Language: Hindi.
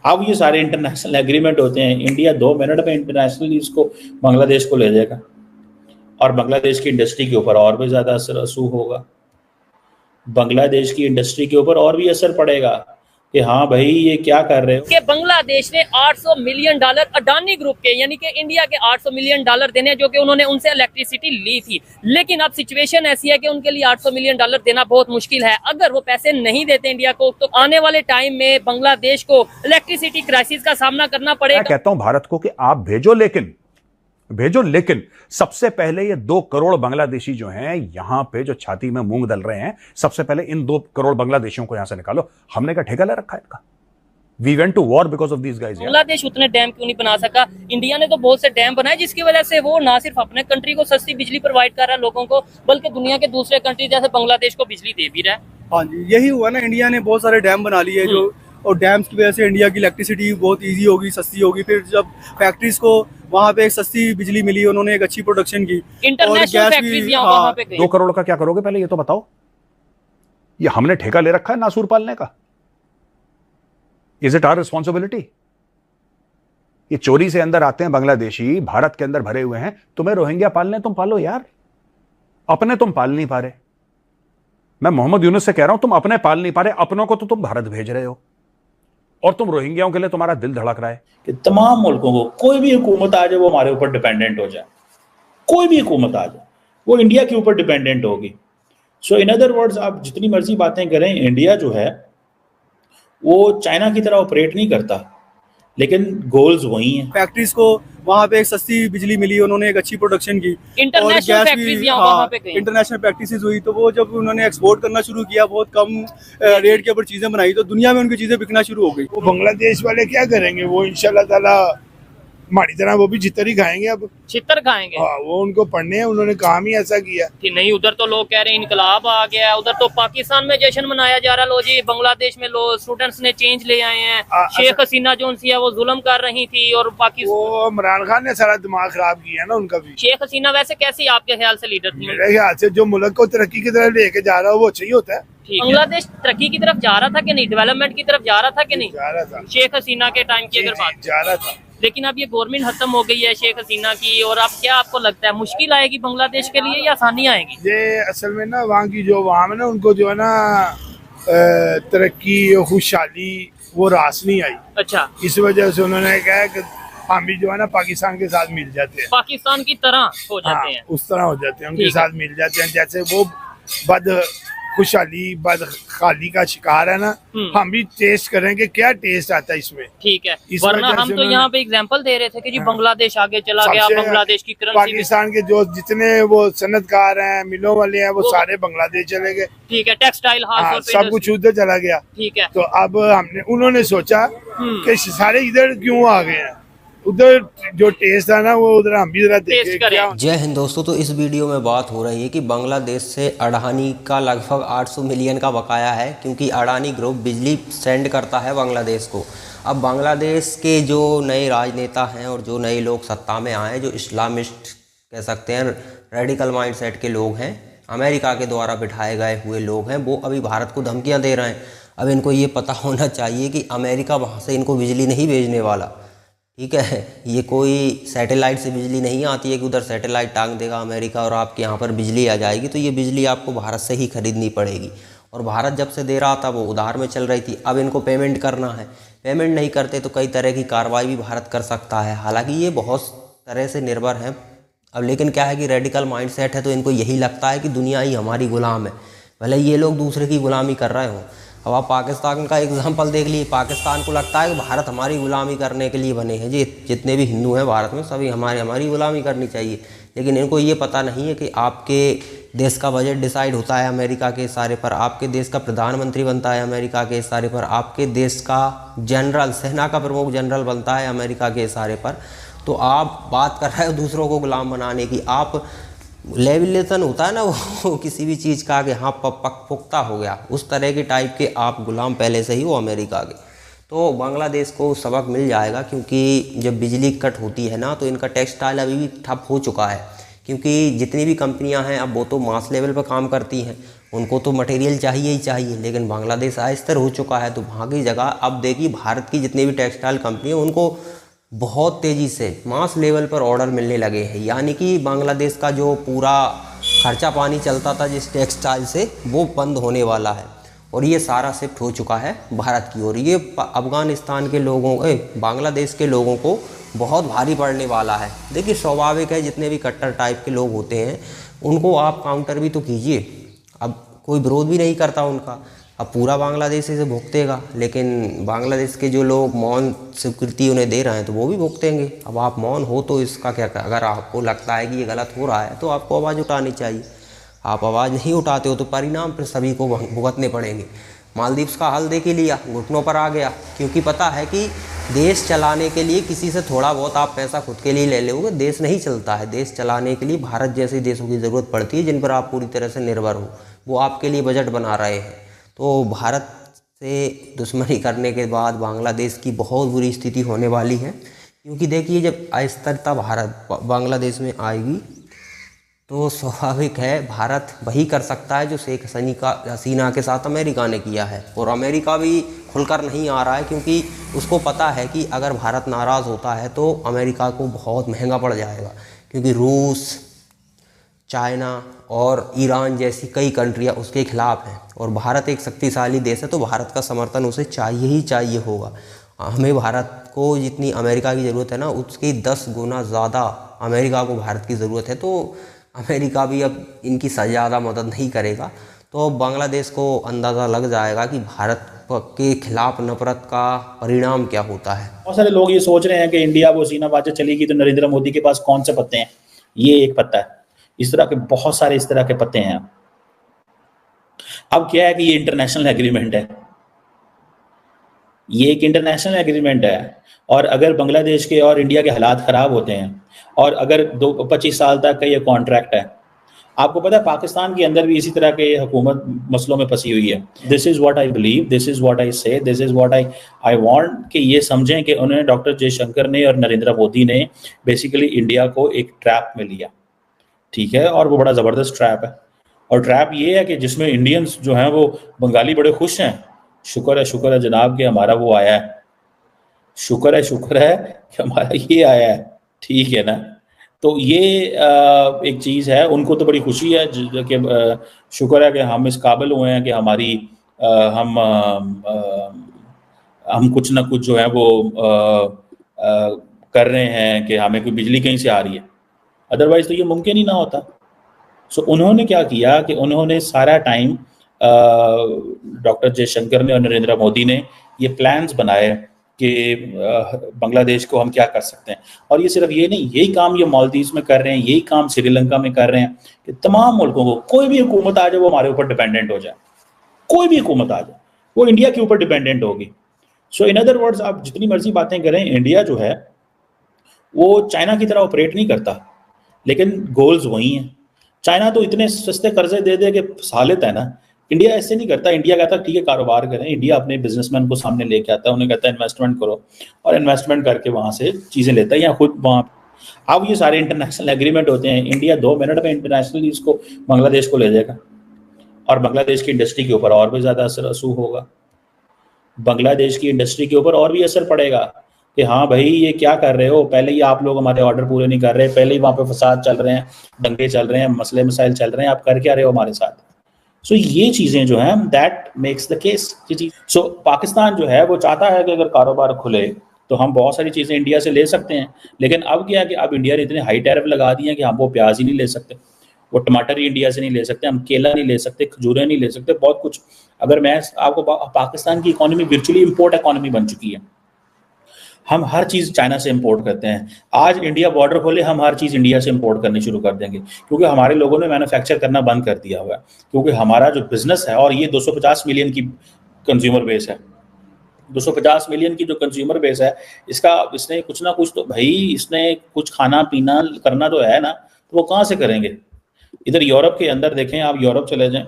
अब ये सारे इंटरनेशनल एग्रीमेंट होते हैं, इंडिया 2 मिनट में इंटरनेशनली इसको बांग्लादेश को ले जाएगा और बांग्लादेश की इंडस्ट्री के ऊपर और भी ज़्यादा असर असू होगा। बांग्लादेश की इंडस्ट्री के ऊपर और भी असर पड़ेगा कि हाँ भाई ये क्या कर रहे हो। कि बांग्लादेश ने $800 मिलियन अडानी ग्रुप के यानी कि इंडिया के $800 मिलियन देने, जो कि उन्होंने उनसे इलेक्ट्रिसिटी ली थी। लेकिन अब सिचुएशन ऐसी है कि उनके लिए $800 मिलियन देना बहुत मुश्किल है। अगर वो पैसे नहीं देते इंडिया को तो आने वाले टाइम में बांग्लादेश को इलेक्ट्रिसिटी क्राइसिस का सामना करना पड़ेगा। मैं कहता हूं भारत को कि आप भेजो, लेकिन सबसे पहले ये 2 करोड़ बांग्लादेशी जो हैं यहां पे जो छाती में मूंग दल रहे हैं, सबसे पहले इन 2 करोड़ बांग्लादेशियों को यहां से निकालो। हमने क्या ठेका ले रखा है इनका? We went to war because of these guys. Bangladesh उतने डैम क्यों नहीं बना सका? इंडिया ने तो बहुत से डैम बनाए जिसकी वजह से वो ना सिर्फ अपने कंट्री को सस्ती बिजली प्रोवाइड कर रहा है लोगों को, बल्कि दुनिया के दूसरे कंट्री जैसे बांग्लादेश को बिजली दे भी रहा है। हाँ जी, यही हुआ ना, इंडिया ने बहुत सारे डैम बना लिए जो, और डैम्स की वजह से इंडिया की इलेक्ट्रिसिटी बहुत इजी होगी, सस्ती होगी। फिर जब फैक्ट्रीज को वहाँ पे एक सस्ती बिजली मिली, उन्होंने एक अच्छी प्रोडक्शन की, इंटरनेशनल फैक्ट्रीज वहाँ पे गई। 2 करोड़ का क्या करोगे पहले ये तो बताओ। ये हमने ठेका ले रखा है नासूर पालने का। Is it our responsibility? ये चोरी से अंदर आते हैं बांग्लादेशी, भारत के अंदर भरे हुए हैं, तुम्हें रोहिंग्या पालने, तुम पालो यार। अपने तुम पाल नहीं पा रहे। मैं मोहम्मद यूनुस से कह रहा हूं, तुम अपने पाल नहीं पा रहे, अपनों को तो तुम भारत भेज रहे हो और तुम रोहिंग्याओं के लिए तुम्हारा दिल धड़क रहा है कि तमाम मुल्कों को कोई भी हुकूमत आ जाए वो हमारे ऊपर डिपेंडेंट हो जाए, कोई भी हुकूमत आ जाए वो इंडिया के ऊपर डिपेंडेंट होगी। सो इन अदर वर्ड्स, आप जितनी मर्जी बातें करें, इंडिया जो है वो चाइना की तरह ऑपरेट नहीं करता, लेकिन गोल्स वही हैं। फैक्ट्रीज को वहाँ पे एक सस्ती बिजली मिली, उन्होंने एक अच्छी प्रोडक्शन की, इंटरनेशनल फैक्ट्रीज वहाँ पे गई, इंटरनेशनल प्रैक्टिसेस हुई। तो वो जब उन्होंने एक्सपोर्ट करना शुरू किया, बहुत कम रेट के ऊपर चीजें बनाई, तो दुनिया में उनकी चीजें बिकना शुरू हो गई। वो बांग्लादेश वाले क्या करेंगे? वो इंशाल्लाह ताला हमारी तरह वो भी छितर ही खाएंगे। अब छितर खाएंगे। हाँ, वो उनको पढ़ने हैं, उन्होंने काम ही ऐसा किया कि नहीं। उधर तो लोग कह रहे हैं इनकलाब आ गया, उधर तो पाकिस्तान में जश्न मनाया जा रहा। लो जी, बांग्लादेश में लोग स्टूडेंट्स ने चेंज ले आए हैं। शेख हसीना जो उनसी है वो जुल्म कर रही थी और पाकिस्तान, वो इमरान खान ने सारा दिमाग खराब किया ना उनका भी। शेख हसीना वैसे कैसी आपके ख्याल से लीडर थी? मेरे ख्याल से जो मुल्क को तरक्की की तरफ लेके जा रहा है वो चाहिए होता है। बांग्लादेश तरक्की की तरफ जा रहा था कि नहीं, डेवलपमेंट की तरफ जा रहा था कि नहीं? जा रहा था। शेख हसीना के टाइम की अगर बात जा रहा था, लेकिन अब ये गवर्नमेंट खत्म हो गई है शेख हसीना की, और अब क्या आपको लगता है मुश्किल आएगी बांग्लादेश के लिए या आसानी आएगी? ये असल में ना वहाँ की जो आवाम है ना, उनको जो है ना तरक्की और खुशहाली वो रास नहीं आई। अच्छा, इस वजह से उन्होंने कहा कि हम भी जो है ना पाकिस्तान के साथ मिल जाते हैं, पाकिस्तान की तरह हो जाते हैं। उस तरह हो जाते हैं, उनके साथ मिल जाते हैं। जैसे वो बद खुशहाली बद खाली का शिकार है ना, हम भी टेस्ट करेंगे क्या टेस्ट आता है इसमें। ठीक है, वरना हम तो यहाँ पे एग्जांपल दे रहे थे कि जी बांग्लादेश आगे चला गया, बांग्लादेश की करेंसी, पाकिस्तान के जो जितने वो सनतकार हैं, मिलों वाले हैं, वो सारे बांग्लादेश चले गए। ठीक है, टेक्सटाइल हाउस सब कुछ उधर चला गया। ठीक है, तो अब उन्होंने सोचा कि सारे इधर क्यों आ गए हैं, उधर जो टेस्ट था ना वो उधर हम भी जरा देखें। जय हिंद दोस्तों। तो इस वीडियो में बात हो रही है कि बांग्लादेश से अडानी का लगभग 800 मिलियन का बकाया है, क्योंकि अडानी ग्रुप बिजली सेंड करता है बांग्लादेश को। अब बांग्लादेश के जो नए राजनेता हैं और जो नए लोग सत्ता में आए, जो इस्लामिस्ट कह सकते हैं, रेडिकल माइंडसेट के लोग हैं, अमेरिका के द्वारा बिठाए गए हुए लोग हैं, वो अभी भारत को धमकियाँ दे रहे हैं। अब इनको ये पता होना चाहिए कि अमेरिका वहाँ से इनको बिजली नहीं भेजने वाला। ठीक है, ये कोई सैटेलाइट से बिजली नहीं आती है कि उधर सैटेलाइट टांग देगा अमेरिका और आपके यहाँ पर बिजली आ जाएगी। तो ये बिजली आपको भारत से ही खरीदनी पड़ेगी, और भारत जब से दे रहा था वो उधार में चल रही थी। अब इनको पेमेंट करना है, पेमेंट नहीं करते तो कई तरह की कार्रवाई भी भारत कर सकता है। हालांकि ये बहुत तरह से निर्भर हैं। अब लेकिन क्या है कि रेडिकल माइंडसेट है, तो इनको यही लगता है कि दुनिया ही हमारी गुलाम है, भले ये लोग दूसरे की गुलामी कर रहे हों। अब आप पाकिस्तान का एग्जांपल देख लीजिए, पाकिस्तान को लगता है कि भारत हमारी गुलामी करने के लिए बने हैं जी, जितने भी हिंदू हैं भारत में सभी हमारी गुलामी करनी चाहिए। लेकिन इनको ये पता नहीं है कि आपके देश का बजट डिसाइड होता है अमेरिका के इशारे पर, आपके देश का प्रधानमंत्री बनता है अमेरिका के इशारे पर, आपके देश का जनरल, सेना का प्रमुख जनरल बनता है अमेरिका के इशारे पर। तो आप बात कर रहे हो दूसरों को गुलाम बनाने की। आप लेविलेशन होता है ना वो किसी भी चीज़ का कि हाँ पुख्ता हो गया, उस तरह के टाइप के आप गुलाम पहले से ही हो अमेरिका के। तो बांग्लादेश को सबक मिल जाएगा, क्योंकि जब बिजली कट होती है ना तो इनका टेक्सटाइल अभी भी ठप हो चुका है, क्योंकि जितनी भी कंपनियां हैं अब वो तो मास लेवल पर काम करती हैं, उनको तो मटेरियल चाहिए ही चाहिए। लेकिन बांग्लादेश अस्थिर हो चुका है, तो वहाँ की जगह अब देखिए भारत की जितनी भी टेक्सटाइल कंपनी है उनको बहुत तेज़ी से मास लेवल पर ऑर्डर मिलने लगे हैं। यानी कि बांग्लादेश का जो पूरा खर्चा पानी चलता था जिस टेक्सटाइल से, वो बंद होने वाला है और ये सारा शिफ्ट हो चुका है भारत की ओर। ये अफ़गानिस्तान के लोगों बांग्लादेश के लोगों को बहुत भारी पड़ने वाला है। देखिए स्वाभाविक है, जितने भी कट्टर टाइप के लोग होते हैं उनको आप काउंटर भी तो कीजिए। अब कोई विरोध भी नहीं करता उनका, अब पूरा बांग्लादेश इसे भुगतेगा, लेकिन बांग्लादेश के जो लोग मौन स्वीकृति उन्हें दे रहे हैं तो वो भी भुगतेंगे। अब आप मौन हो तो इसका क्या, अगर आपको लगता है कि ये गलत हो रहा है तो आपको आवाज़ उठानी चाहिए। आप आवाज़ नहीं उठाते हो तो परिणाम फिर सभी को भुगतने पड़ेंगे। मालदीव्स का हाल देख ही लिया, घुटनों पर आ गया, क्योंकि पता है कि देश चलाने के लिए किसी से थोड़ा बहुत आप पैसा खुद के लिए ले लोगे, देश नहीं चलता है। देश चलाने के लिए भारत जैसे देशों की ज़रूरत पड़ती है जिन पर आप पूरी तरह से निर्भर हो, वो आपके लिए बजट बना रहे हैं। तो भारत से दुश्मनी करने के बाद बांग्लादेश की बहुत बुरी स्थिति होने वाली है, क्योंकि देखिए जब अस्थिरता भारत बांग्लादेश में आएगी तो स्वाभाविक है भारत वही कर सकता है जो शेख हसीना के साथ अमेरिका ने किया है। और अमेरिका भी खुलकर नहीं आ रहा है, क्योंकि उसको पता है कि अगर भारत नाराज़ होता है तो अमेरिका को बहुत महंगा पड़ जाएगा, क्योंकि रूस, चाइना और ईरान जैसी कई कंट्रियां उसके खिलाफ हैं और भारत एक शक्तिशाली देश है, तो भारत का समर्थन उसे चाहिए ही चाहिए होगा। हमें भारत को जितनी अमेरिका की ज़रूरत है ना, उसकी 10 गुना ज़्यादा अमेरिका को भारत की ज़रूरत है। तो अमेरिका भी अब इनकी ज़्यादा मदद नहीं करेगा, तो बांग्लादेश को अंदाज़ा लग जाएगा कि भारत के खिलाफ नफरत का परिणाम क्या होता है। बहुत सारे लोग ये सोच रहे हैं कि इंडिया वो सीनाबाजी चलेगी तो नरेंद्र मोदी के पास कौन से पत्ते हैं, ये एक पत्ता है। इस तरह के बहुत सारे इस तरह के पत्ते हैं। अब क्या है कि ये इंटरनेशनल एग्रीमेंट है, ये एक इंटरनेशनल एग्रीमेंट है, और अगर बांग्लादेश के और इंडिया के हालात खराब होते हैं और अगर 25 साल तक का ये कॉन्ट्रैक्ट है, आपको पता है पाकिस्तान के अंदर भी इसी तरह के हुकूमत मसलों में फंसी हुई है। This is what I believe, this is what I say, this is what I want कि ये समझें कि उन्होंने डॉक्टर जयशंकर ने और नरेंद्र मोदी ने बेसिकली इंडिया को एक ट्रैप में लिया, ठीक है, और वो बड़ा ज़बरदस्त ट्रैप है। और ट्रैप ये है कि जिसमें इंडियंस जो हैं वो बंगाली बड़े खुश हैं, शुक्र है जनाब कि हमारा वो आया है, शुक्र है कि हमारा ये आया है, ठीक है ना। तो ये एक चीज़ है, उनको तो बड़ी खुशी है कि शुक्र है कि हम इस काबिल हुए हैं कि हमारी हम कुछ ना कुछ जो है वो कर रहे हैं कि हमें कोई बिजली कहीं से आ रही है, अदरवाइज तो ये मुमकिन ही ना होता। सो उन्होंने क्या किया कि उन्होंने सारा टाइम डॉक्टर जयशंकर ने और नरेंद्र मोदी ने ये प्लान्स बनाए कि बांग्लादेश को हम क्या कर सकते हैं। और ये सिर्फ ये नहीं, यही काम ये मालदीव्स में कर रहे हैं, यही काम श्रीलंका में कर रहे हैं कि तमाम मुल्कों को, कोई भी हुकूमत आ जाए वो हमारे ऊपर डिपेंडेंट हो जाए, कोई भी हुकूमत आ जाए वो इंडिया के ऊपर डिपेंडेंट होगी। सो इन अदर वर्ड्स, आप जितनी मर्जी बातें करें, इंडिया जो है वो चाइना की तरह ऑपरेट नहीं करता, लेकिन गोल्स वही हैं। चाइना तो इतने सस्ते कर्जे दे दे के फंसा लेता है ना, इंडिया ऐसे नहीं करता। इंडिया कहता है ठीक है कारोबार करें, इंडिया अपने बिजनेसमैन को सामने लेके आता है, उन्हें कहता है इन्वेस्टमेंट करो, और इन्वेस्टमेंट करके वहाँ से चीज़ें लेता है या खुद वहाँ। अब ये सारे इंटरनेशनल एग्रीमेंट होते हैं, इंडिया 2 मिनट में इंटरनेशनली इसको बांग्लादेश को ले जाएगा और बांग्लादेश की इंडस्ट्री के ऊपर और भी ज़्यादा असर होगा, बांग्लादेश की इंडस्ट्री के ऊपर और भी असर पड़ेगा कि हाँ भाई ये क्या कर रहे हो, पहले ही आप लोग हमारे ऑर्डर पूरे नहीं कर रहे, पहले ही वहाँ पे फसाद चल रहे हैं, दंगे चल रहे हैं, मसले मसाइल चल रहे हैं, आप कर क्या रहे हो हमारे साथ। सो ये चीज़ें जो हैं दैट मेक्स द केस। सो पाकिस्तान जो है वो चाहता है कि अगर कारोबार खुले तो हम बहुत सारी चीज़ें इंडिया से ले सकते हैं, लेकिन अब क्या है कि अब इंडिया ने इतने हाई टैरिफ लगा दिए हैं कि हम वो प्याज ही नहीं ले सकते, वो टमाटर ही इंडिया से नहीं ले सकते, हम केला नहीं ले सकते, खजूरें नहीं ले सकते, बहुत कुछ। अगर मैं आपको पाकिस्तान की इकोनॉमी वर्चुअली इम्पोर्ट इकोनॉमी बन चुकी है, हम हर चीज़ चाइना से इंपोर्ट करते हैं। आज इंडिया बॉर्डर खोले, हम हर चीज़ इंडिया से इंपोर्ट करनी शुरू कर देंगे, क्योंकि हमारे लोगों ने मैन्युफैक्चर करना बंद कर दिया हुआ है, क्योंकि हमारा जो बिजनेस है, और ये 250 मिलियन की कंज्यूमर बेस है, 250 मिलियन की जो कंज्यूमर बेस है, इसने कुछ ना कुछ तो भाई, इसने कुछ खाना पीना करना तो है ना, तो वो कहाँ से करेंगे। इधर यूरोप के अंदर देखें आप, यूरोप चले जाएं,